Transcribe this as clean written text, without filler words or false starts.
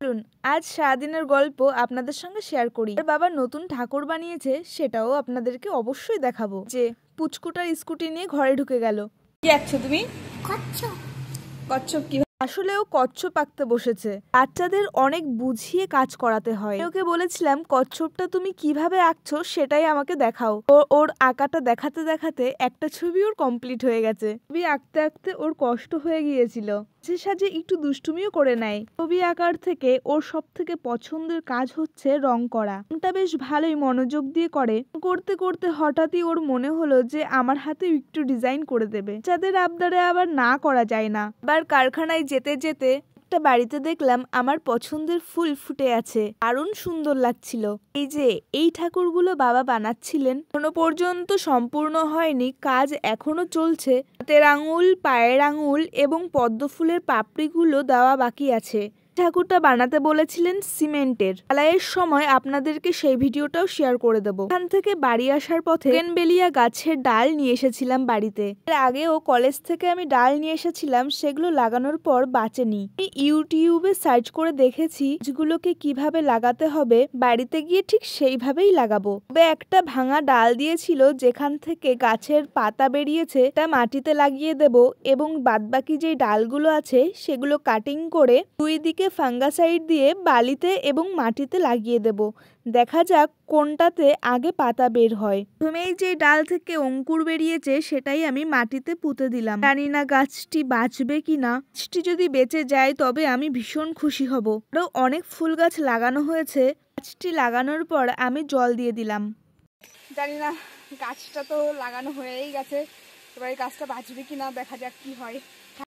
চলুন আজ সারাদিনের গল্প আপনাদের সঙ্গে শেয়ার করি। আর বাবা নতুন ঠাকুর বানিয়েছে, সেটাও আপনাদেরকে অবশ্যই দেখাবো। যে পুচকুটার স্কুটি নিয়ে ঘরে ঢুকে গেল। কি আছো তুমি? কচ্ছপ। কচ্ছপ কি? আসলে ও কচ্ছপ আঁকতে বসেছে। বাচ্চাদের অনেক বুঝিয়ে কাজ করাতে হয়। ওকে বলেছিলাম কচ্ছপটা তুমি কিভাবে আঁকছো সেটাই আমাকে দেখাও। ওর আঁকাটা দেখাতে দেখাতে একটা ছবি ওর কমপ্লিট হয়ে গেছে। ছবি আঁকতে আঁকতে ওর কষ্ট হয়ে গিয়েছিল। সে সাজে একটু দুষ্টুমিও করে নেয়। ছবি আঁকার থেকে ওর সব থেকে পছন্দের কাজ হচ্ছে রং করা। রংটা বেশ ভালোই মনোযোগ দিয়ে করে। করতে করতে হঠাৎই ওর মনে হলো যে আমার হাতে একটু ডিজাইন করে দেবে। যাদের আবদারে আবার না করা যায় না। আবার কারখানায় যেতে যেতে একটা বাড়িতে দেখলাম আমার পছন্দের ফুল ফুটে আছে, দারুণ সুন্দর লাগছিল। এই যে এই ঠাকুরগুলো বাবা বানাচ্ছিলেন, এখনো পর্যন্ত সম্পূর্ণ হয়নি, কাজ এখনো চলছে। হাতের আঙুল, পায়ের আঙুল এবং পদ্ম ফুলের পাপড়িগুলো দেওয়া বাকি আছে। ঠাকুরটা বানাতে বলেছিলেন সিমেন্টের। ঢালাইয়ের সময় আপনাদেরকে সেই ভিডিওটাও শেয়ার করে দেবো। এখান থেকে বাড়ি আসার পথে বেলিয়া গাছের ডাল নিয়ে এসেছিলাম বাড়িতে। এর আগেও কলেজ থেকে আমি ডাল নিয়ে এসেছিলাম, সেগুলো লাগানোর পর বাঁচেনি। আমি ইউটিউবে সার্চ করে দেখেছি গাছগুলোকে কিভাবে লাগাতে হবে, বাড়িতে গিয়ে ঠিক সেইভাবেই লাগাবো। তবে একটা ভাঙা ডাল দিয়েছিল, যেখান থেকে গাছের পাতা বেরিয়েছে তা মাটিতে লাগিয়ে দেব এবং বাদবাকি যে ডালগুলো আছে সেগুলো কাটিং করে দুই দিকে ফাঙ্গাসাইড দিয়ে বালিতে এবং মাটিতে লাগিয়ে দেব। দেখা যাক কোনটাতে আগে পাতা বের হয়। প্রথমেই যে ডাল থেকে অঙ্কুর বেরিয়েছে সেটাই আমি মাটিতে পুঁতে দিলাম। জানি না গাছটি বাঁচবে কিনা। গাছটি যদি বেঁচে যায় তবে আমি ভীষণ খুশি হব। আরও অনেক ফুল গাছ লাগানো হয়েছে। গাছটি লাগানোর পর আমি জল দিয়ে দিলাম। জানি না গাছটা তো লাগানো হয়েই গেছে, এবার গাছটা বাঁচবে কিনা দেখা যাক কি হয়।